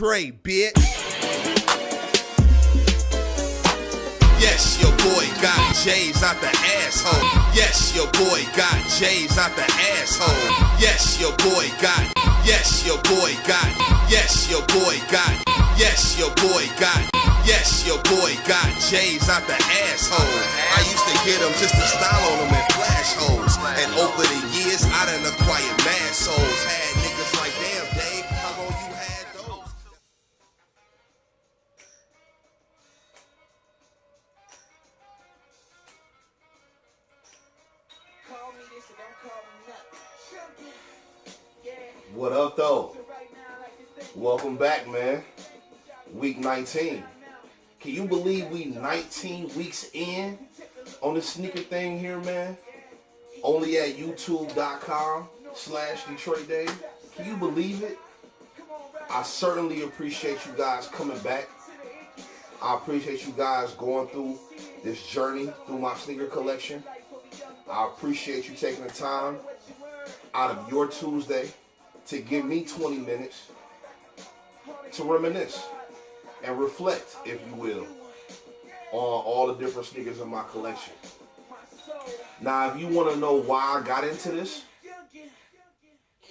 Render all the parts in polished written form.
Detroit, bitch. Yes, your boy got J's out the asshole. Yes, your boy got J's out the asshole. Yes, your boy got. Yes, your boy got. Yes, your boy got. Yes, your boy got. Yes, your boy got J's out the asshole. I used to get them just to style on them in flash holes. And over the years, I done acquired mad souls. Had niggas like, damn, Dave, how long you had those? What up, though? Welcome back, man. Week 19. Can you believe we 19 weeks in on this sneaker thing here, man? Only at youtube.com/Detroit Dave. Can you believe it? I certainly appreciate you guys coming back. I appreciate you guys going through this journey through my sneaker collection. I appreciate you taking the time out of your Tuesday to give me 20 minutes to reminisce and reflect, if you will, on all the different sneakers in my collection. Now, if you want to know why I got into this,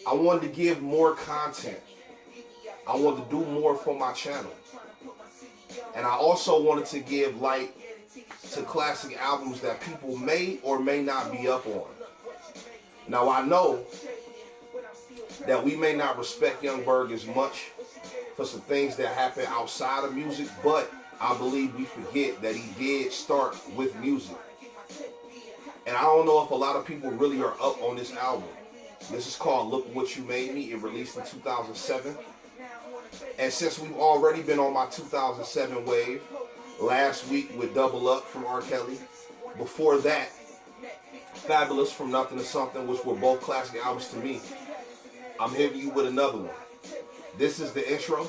I wanted to give more content. I wanted to do more for my channel. And I also wanted to give light to classic albums that people may or may not be up on. Now, I know that we may not respect Young Berg as much for some things that happen outside of music, but I believe we forget that he did start with music. And I don't know if a lot of people really are up on this album. This is called Look What You Made Me. It released in 2007. And since we've already been on my 2007 wave, last week with Double Up from R. Kelly, before that, Fabulous from Nothing to Something, which were both classic albums to me, I'm hitting you with another one. This is the intro,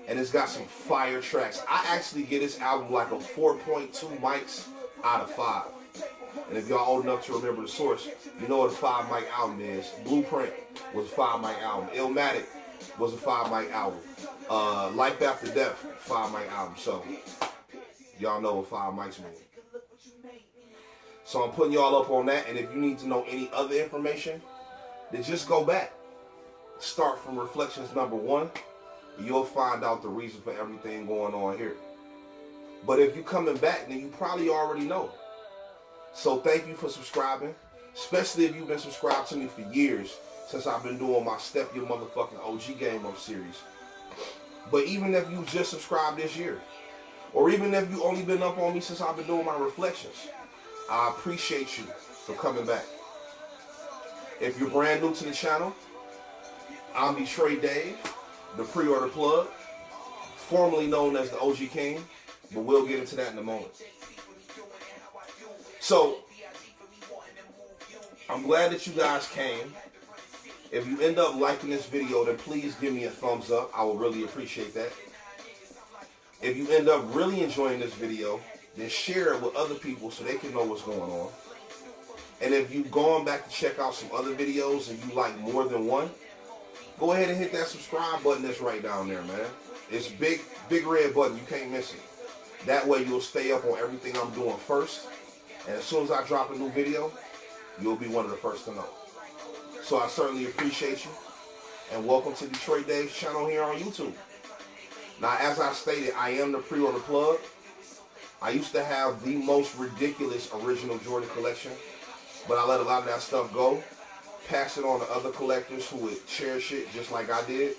and it's got some fire tracks. I actually give this album like a 4.2 mics out of 5. And if y'all old enough to remember the source, you know what a 5 mic album is. Blueprint was a 5 mic album. Illmatic was a 5 mic album. Life After Death, 5 mic album. So y'all know what 5 mics mean. So I'm putting y'all up on that, and if you need to know any other information, then just go back. Start from Reflections number 1. You'll find out the reason for everything going on here. But if you're coming back, then you probably already know. So thank you for subscribing, especially if you've been subscribed to me for years, since I've been doing my Step Your Motherfucking OG Game Up series. But even if you just subscribed this year, or even if you only been up on me since I've been doing my Reflections, I appreciate you for coming back. If you're brand new to the channel, I'm Detroit Dave, the pre-order plug, formerly known as the OG King, but we'll get into that in a moment. So, I'm glad that you guys came. If you end up liking this video, then please give me a thumbs up. I will really appreciate that. If you end up really enjoying this video, then share it with other people so they can know what's going on. And if you've gone back to check out some other videos and you like more than one, go ahead and hit that subscribe button that's right down there, man. It's big red button. You can't miss it. That way you'll stay up on everything I'm doing first. And as soon as I drop a new video, you'll be one of the first to know. So I certainly appreciate you. And welcome to Detroit Dave's channel here on YouTube. Now, as I stated, I am the pre-order plug. I used to have the most ridiculous original Jordan collection, but I let a lot of that stuff go. Pass it on to other collectors who would cherish it just like I did,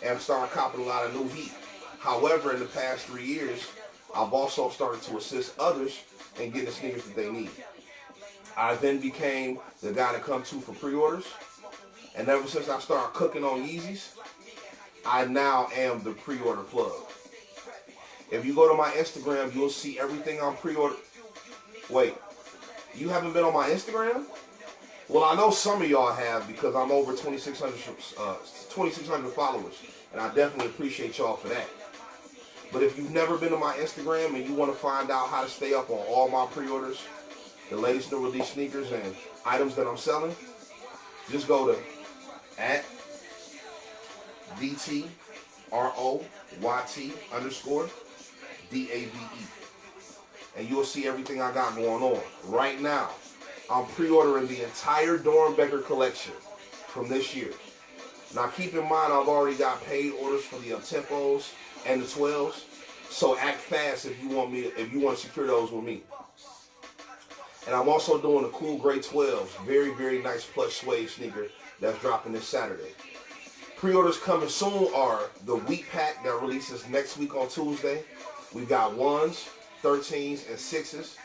and started copping a lot of new heat. However, in the past 3 years, I've also started to assist others in getting the sneakers that they need. I then became the guy to come to for pre-orders, and ever since I started cooking on Yeezys, I now am the pre-order plug. If you go to my Instagram, you'll see everything I'm pre-order. Wait, you haven't been on my Instagram? Well, I know some of y'all have because I'm over 2,600 followers, and I definitely appreciate y'all for that. But if you've never been to my Instagram and you want to find out how to stay up on all my pre-orders, the latest new release sneakers and items that I'm selling, just go to @DT ROYT_DAVE. And you'll see everything I got going on. Right now, I'm pre-ordering the entire Doernbecher collection from this year. Now keep in mind, I've already got paid orders for the tempos and the 12s. So act fast if you want to secure those with me. And I'm also doing the cool gray 12s. Very, very nice plush suede sneaker that's dropping this Saturday. Pre-orders coming soon are the wheat pack that releases next week on Tuesday. We've got 1s, 13s, and 6s.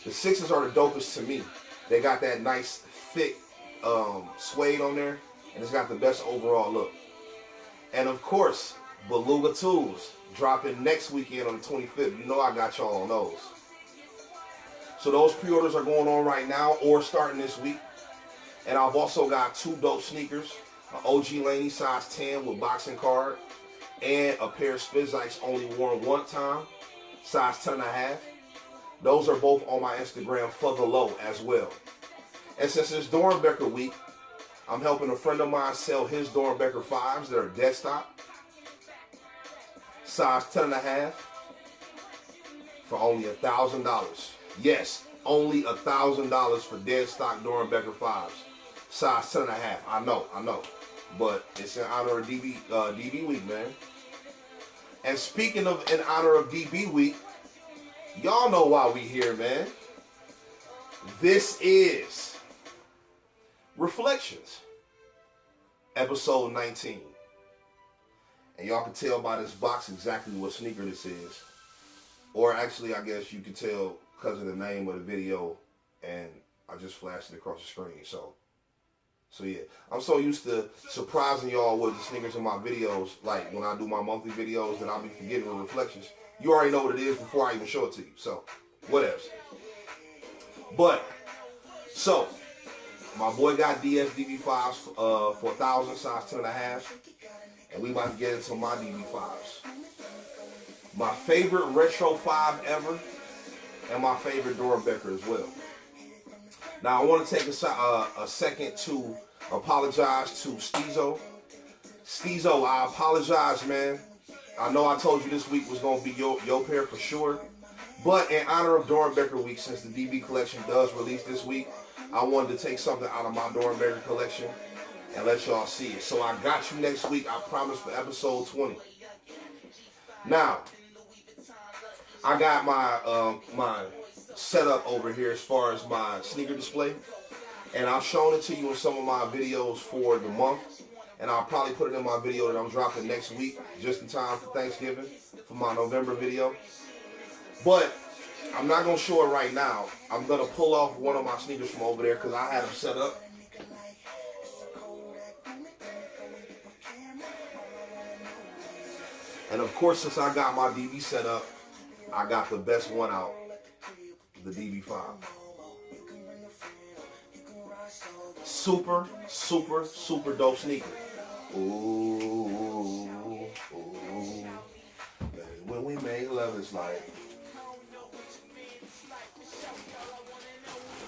The 6s are the dopest to me. They got that nice, thick suede on there, and it's got the best overall look. And of course, Beluga 2s dropping next weekend on the 25th. You know I got y'all on those. So those pre-orders are going on right now or starting this week. And I've also got 2 dope sneakers, an OG Laney size 10 with boxing card, and a pair of Spizikes only worn one time, size 10.5. Those are both on my Instagram for the low as well. And since it's Doernbecher week, I'm helping a friend of mine sell his Doernbecher 5s that are dead stock, size 10.5, for only $1,000. Yes, only $1,000 for dead stock Doernbecher 5s, size 10.5. I know, but it's in honor of DB week, man. And speaking of in honor of DB week, y'all know why we here, man. This is Reflections, episode 19. And y'all can tell by this box exactly what sneaker this is. Or actually, I guess you can tell because of the name of the video, and I just flashed it across the screen. So yeah, I'm so used to surprising y'all with the sneakers in my videos, like when I do my monthly videos, that I'll be forgetting the Reflections. You already know what it is before I even show it to you, so whatever. But, so, my boy got DB5s for $1,000, size 10.5, and we about to get into my DB5s. My favorite retro 5 ever, and my favorite Doernbecher as well. Now, I want to take a second to apologize to Steezo. Steezo, I apologize, man. I know I told you this week was going to be your pair for sure. But in honor of Doernbecher week, since the DB collection does release this week, I wanted to take something out of my Doernbecher collection and let y'all see it. So I got you next week, I promise, for episode 20. Now, I got my setup over here as far as my sneaker display, and I've shown it to you in some of my videos for the month, and I'll probably put it in my video that I'm dropping next week, just in time for Thanksgiving, for my November video. But I'm not going to show it right now. I'm going to pull off one of my sneakers from over there because I had them set up. And of course, since I got my DB set up, I got the best one out, the DB5. Super, super, super dope sneaker. Ooh, ooh. When we made love, it's like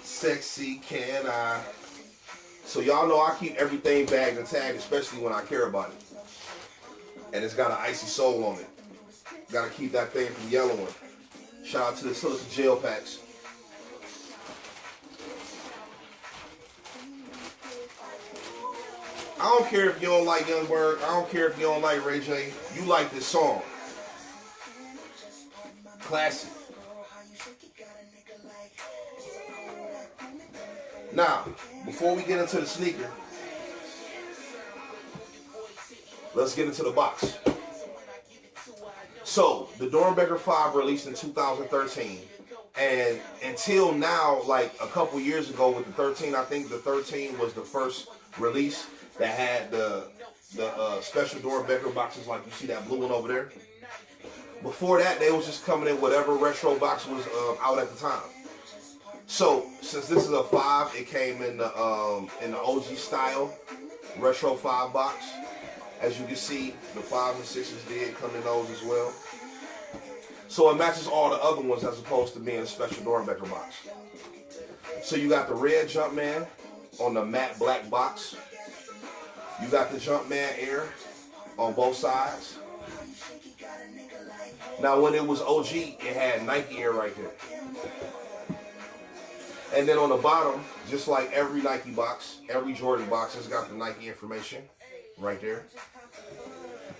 sexy, can I? So y'all know I keep everything bagged and tagged, especially when I care about it. And it's got an icy sole on it. Gotta keep that thing from yellowing. Shout out to the silicone gel packs. I don't care if you don't like Young Berg. I don't care if you don't like Ray J. You like this song. Classic. Now, before we get into the sneaker, let's get into the box. So, the Doernbecher 5 released in 2013. And until now, like a couple years ago with the 13, I think the 13 was the first release that had the special Doernbecher boxes, like you see that blue one over there. Before that, they was just coming in whatever retro box was out at the time. So, since this is a 5, it came in the OG style retro 5 box. As you can see, the 5s and 6s did come in those as well. So it matches all the other ones as opposed to being a special Doernbecher box. So you got the red Jumpman on the matte black box. You got the Jumpman Air on both sides. Now, when it was OG, it had Nike Air right there. And then on the bottom, just like every Nike box, every Jordan box, it's got the Nike information right there.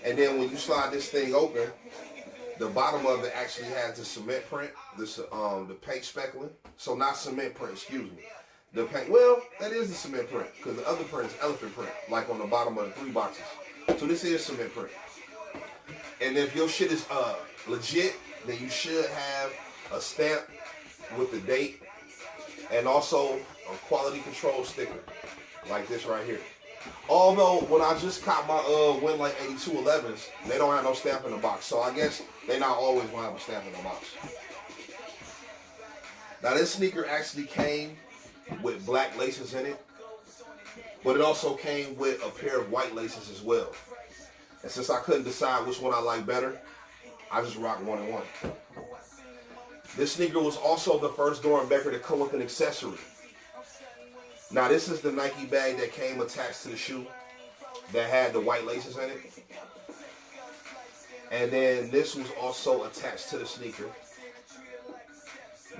And then when you slide this thing open, the bottom of it actually has the cement print, the paint speckling. So not cement print, excuse me. The paint, well, that is the cement print, because the other print is elephant print, like on the bottom of the 3 boxes. So this is cement print. And if your shit is legit, then you should have a stamp with the date and also a quality control sticker, like this right here. Although, when I just caught my Win like 8211s, they don't have no stamp in the box. So I guess they not always going to have a stamp in the box. Now, this sneaker actually came with black laces in it, but it also came with a pair of white laces as well. And since I couldn't decide which one I like better, I just rocked 1 and 1. This sneaker was also the first Doernbecher to come with an accessory. Now, this is the Nike bag that came attached to the shoe that had the white laces in it. And then this was also attached to the sneaker,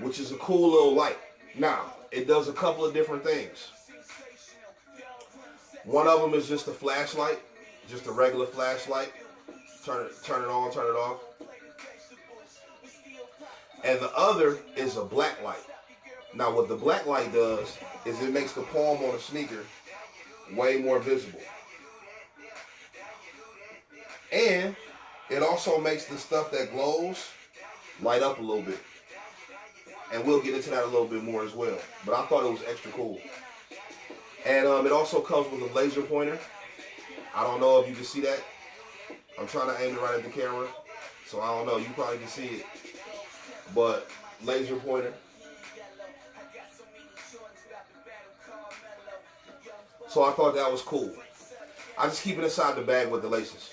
which is a cool little light. Now, it does a couple of different things. One of them is just a flashlight, just a regular flashlight. Turn it on, turn it off. And the other is a black light. Now, what the black light does is it makes the palm on the sneaker way more visible. And it also makes the stuff that glows light up a little bit. And we'll get into that a little bit more as well. But I thought it was extra cool. And it also comes with a laser pointer. I don't know if you can see that. I'm trying to aim it right at the camera. So I don't know. You probably can see it. But laser pointer. So I thought that was cool. I just keep it inside the bag with the laces.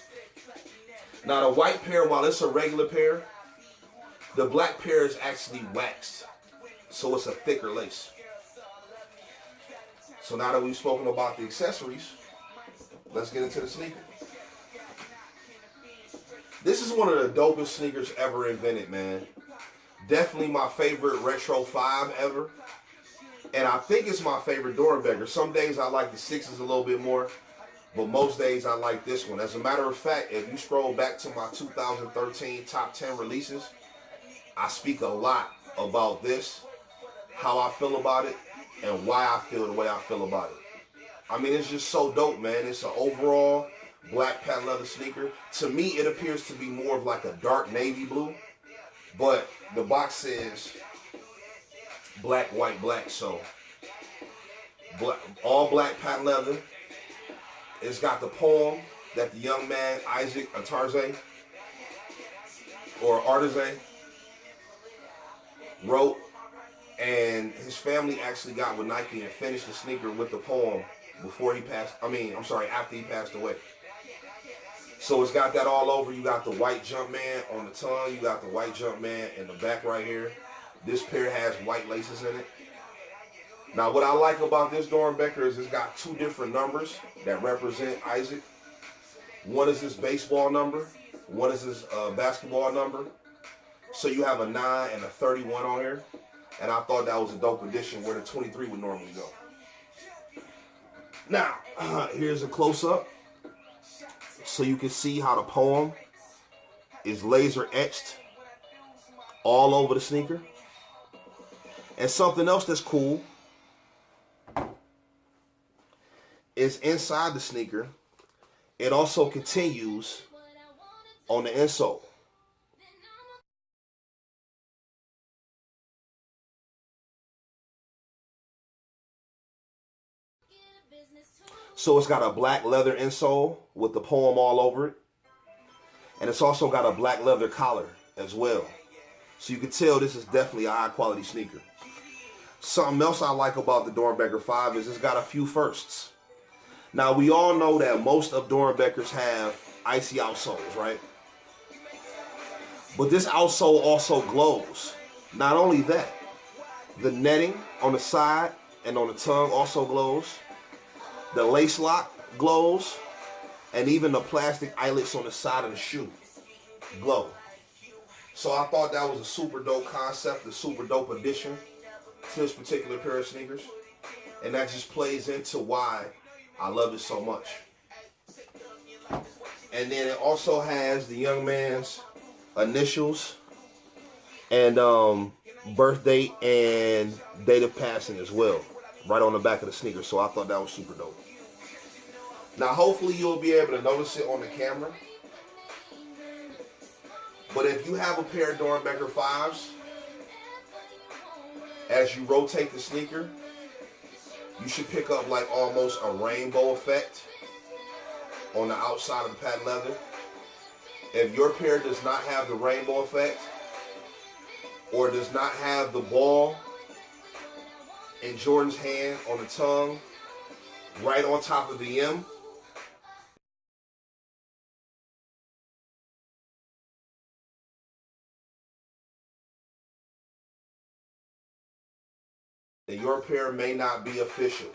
Now the white pair, while it's a regular pair, the black pair is actually waxed. So it's a thicker lace. So now that we've spoken about the accessories, let's get into the sneaker. This is one of the dopest sneakers ever invented, man. Definitely my favorite Retro 5 ever. And I think it's my favorite Doernbecher. Some days I like the 6s a little bit more, but most days I like this one. As a matter of fact, if you scroll back to my 2013 top 10 releases, I speak a lot about this, how I feel about it, and why I feel the way I feel about it. I mean, it's just so dope, man. It's an overall black patent leather sneaker. To me, it appears to be more of like a dark navy blue, but the box says black, white, black. So black, all black patent leather. It's got the poem that the young man Isaac Atarze or Artize wrote, and his family actually got with Nike and finished the sneaker with the poem before he passed. After he passed away. So it's got that all over. You got the white Jumpman on the tongue. You got the white Jumpman in the back right here. This pair has white laces in it. Now, what I like about this Doernbecher is it's got 2 different numbers that represent Isaac. One is his baseball number. One is his basketball number. So you have a 9 and a 31 on here. And I thought that was a dope addition where the 23 would normally go. Now, here's a close-up. So you can see how the poem is laser etched all over the sneaker. And something else that's cool is inside the sneaker, it also continues on the insole. So it's got a black leather insole with the poem all over it. And it's also got a black leather collar as well. So you can tell this is definitely a high quality sneaker. Something else I like about the Doernbecher 5 is it's got a few firsts. Now we all know that most of Doernbechers have icy outsoles, right? But this outsole also glows. Not only that, the netting on the side and on the tongue also glows. The lace lock glows, and even the plastic eyelets on the side of the shoe glow. So I thought that was a super dope concept, a super dope addition to this particular pair of sneakers. And that just plays into why I love it so much. And then it also has the young man's initials and birth date and date of passing as well, right on the back of the sneaker. So I thought that was super dope. Now hopefully you'll be able to notice it on the camera. But if you have a pair of Doernbecher 5s, as you rotate the sneaker, you should pick up like almost a rainbow effect on the outside of the patent leather. If your pair does not have the rainbow effect, or does not have the ball in Jordan's hand on the tongue, right on top of the M, then your pair may not be official.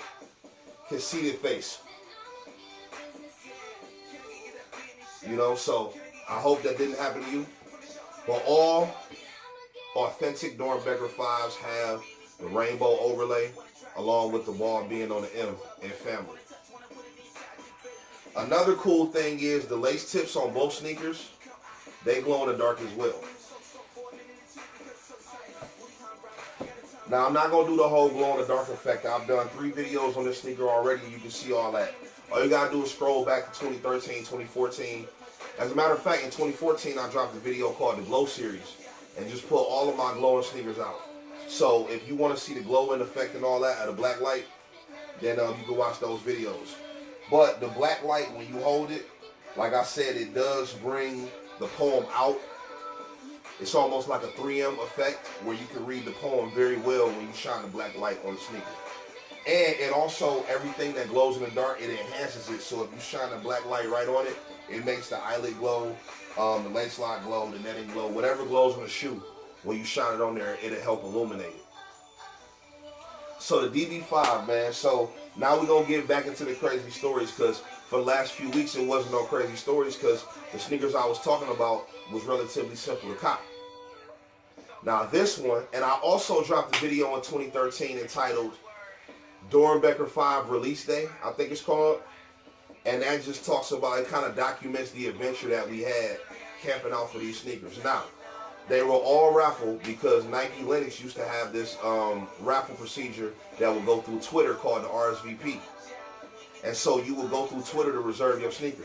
Conceited face. You know, so I hope that didn't happen to you. But all authentic Doernbecher 5s have the rainbow overlay along with the ball being on the M in family. Another cool thing is the lace tips on both sneakers, they glow in the dark as well. Now I'm not going to do the whole glow in the dark effect. I've done 3 videos on this sneaker already. You can see all that. All you got to do is scroll back to 2013, 2014. As a matter of fact, in 2014 I dropped a video called the Glow Series and just put all of my glowing sneakers out. So if you want to see the glowing effect and all that at a black light, then you can watch those videos. But the black light, when you hold it, like I said, it does bring the poem out. It's almost like a 3M effect where you can read the poem very well when you shine the black light on the sneaker. And it also, everything that glows in the dark, it enhances it. So if you shine the black light right on it, it makes the eyelid glow, the lace lock glow, the netting glow, whatever glows on the shoe. When you shine it on there, it'll help illuminate it. So the DB5, man. So now we're going to get back into the crazy stories, because for the last few weeks it wasn't no crazy stories because the sneakers I was talking about was relatively simple to cop. Now this one, and I also dropped a video in 2013 entitled Doernbecher 5 Release Day, I think it's called. And that just talks about, it kind of documents the adventure that we had camping out for these sneakers. Now, they were all raffled because Nike Linux used to have this raffle procedure that would go through Twitter called the RSVP. And so you would go through Twitter to reserve your sneaker.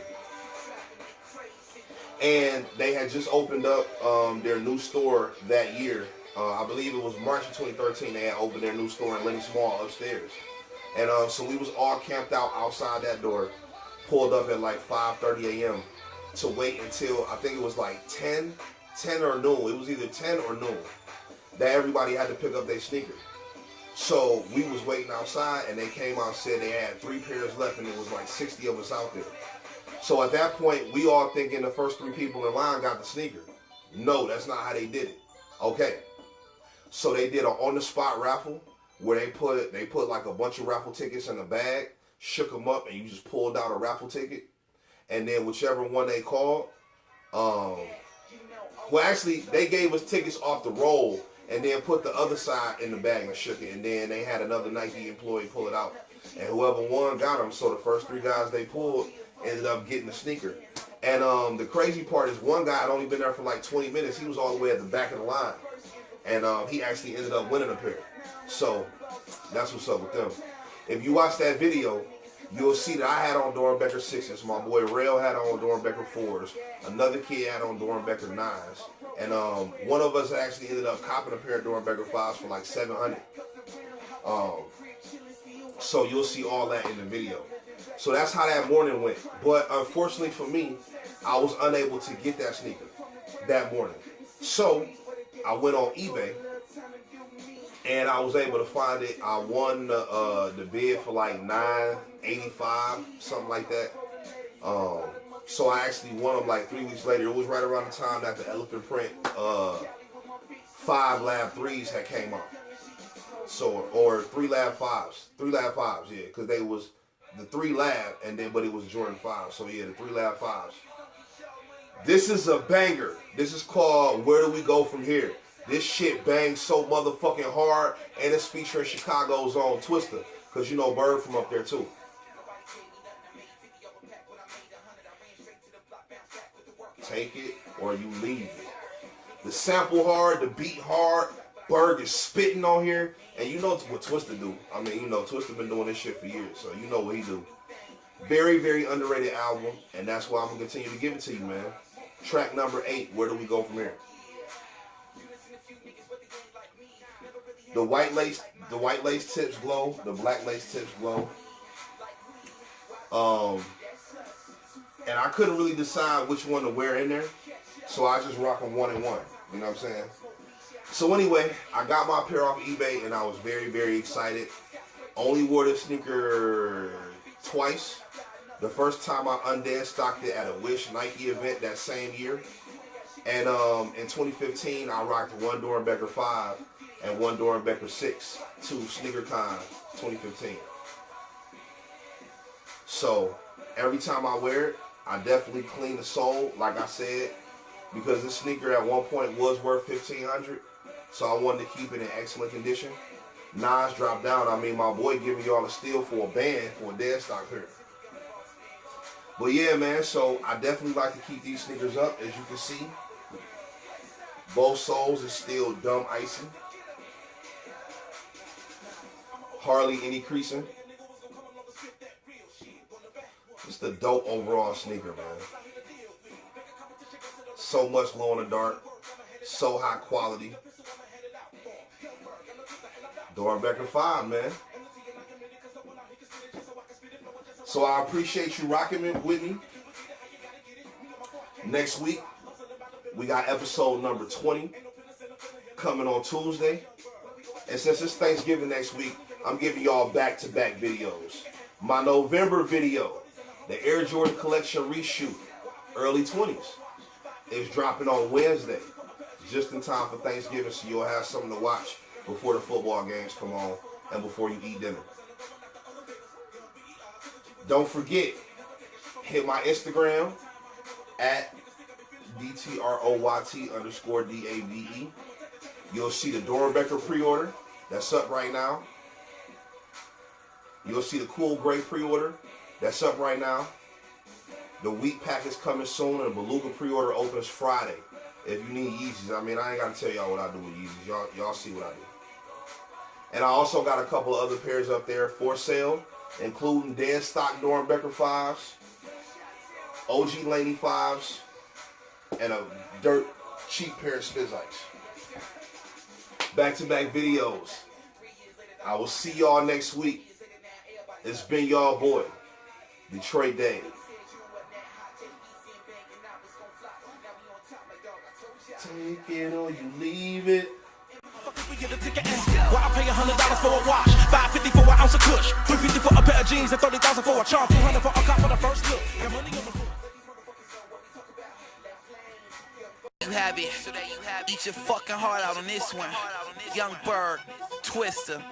And they had just opened up their new store that year. I believe it was March of 2013. They had opened their new store in Linux Mall upstairs. And so we was all camped out outside that door, pulled up at like 5:30 a.m. to wait until, I think it was like 10 or noon. It was either 10 or noon that everybody had to pick up their sneaker. So we was waiting outside, and they came out and said they had 3 pairs left, and it was like 60 of us out there. So at that point, we all thinking the first 3 people in line got the sneaker. No, that's not how they did it. Okay. So they did an on-the-spot raffle where they put like a bunch of raffle tickets in a bag, shook them up, and you just pulled out a raffle ticket. And then whichever one they called, well, actually, they gave us tickets off the roll and then put the other side in the bag and shook it. And then they had another Nike employee pull it out. And whoever won got them. So the first 3 guys they pulled ended up getting the sneaker. And the crazy part is one guy had only been there for like 20 minutes. He was all the way at the back of the line. And he actually ended up winning a pair. So that's what's up with them. If you watch that video, you'll see that I had on Doernbecher 6s. My boy Rail had on Doernbecher 4s. Another kid had on Doernbecher 9s. And one of us actually ended up copping a pair of Doernbecher 5s for like $700. So you'll see all that in the video. So that's how that morning went. But unfortunately for me, I was unable to get that sneaker that morning. So I went on eBay and I was able to find it. I won the bid for like $9.85, something like that. So I actually won them like 3 weeks later. It was right around the time that the elephant print 5 Lab 3s had came out. So, or 3 Lab 5s. 3 Lab 5s, yeah, because they was the 3 Lab, and then, but it was Jordan 5. So yeah, the 3 Lab 5s. This is a banger. This is called Where Do We Go From Here? This shit bangs so motherfucking hard, and it's featuring Chicago's own Twista, because you know Bird from up there too. Take it or you leave it. The sample hard, the beat hard, Berg is spitting on here, and you know what Twista do. I mean, you know, Twista been doing this shit for years, so you know what he do. Very, very underrated album, and that's why I'm gonna continue to give it to you, man. Track number 8, Where Do We Go From Here? The white lace tips glow, the black lace tips glow. And I couldn't really decide which one to wear in there, so I just rock them 1 and 1. You know what I'm saying? So anyway, I got my pair off eBay, and I was very, very excited. Only wore this sneaker twice. The first time I undead-stocked it at a Wish Nike event that same year. And in 2015, I rocked one Doernbecher 5 and one Doernbecher 6 to SneakerCon 2015. So every time I wear it, I definitely clean the sole, like I said, because this sneaker at one point was worth $1,500. So I wanted to keep it in excellent condition. Nas dropped down. I mean, my boy giving y'all a steal for a band for a dead stock here. But yeah, man, so I definitely like to keep these sneakers up. As you can see, both soles is still dumb icy. Hardly any creasing. It's the dope overall sneaker, man. So much glow in the dark. So high quality. Doernbecher 5, man. So I appreciate you rocking it with me. Next week, we got episode number 20 coming on Tuesday. And since it's Thanksgiving next week, I'm giving y'all back-to-back videos. My November video, the Air Jordan Collection reshoot, early 20s, is dropping on Wednesday, just in time for Thanksgiving, so you'll have something to watch before the football games come on and before you eat dinner. Don't forget, hit my Instagram at DTROYT_DAVE. You'll see the Doernbecher pre-order that's up right now. You'll see the Cool Gray pre-order that's up right now. The wheat pack is coming soon, and the Beluga pre-order opens Friday. If you need Yeezys, I mean, I ain't got to tell y'all what I do with Yeezys. Y'all see what I do. And I also got a couple of other pairs up there for sale, including dead stock Doernbecher 5s, OG Laney 5s, and a dirt cheap pair of Spizikes. Back-to-back videos. I will see y'all next week. It's been y'all boy, Detroit Dave. Take it or you leave it. Well, I pay $100 for a wash, $5.50 for an ounce of kush, $3.50 for a pair of jeans, and $30,000 for a charm, $200 for a cop for the first look. You have it. Eat your fucking heart out on this one. Young Bird, Twista.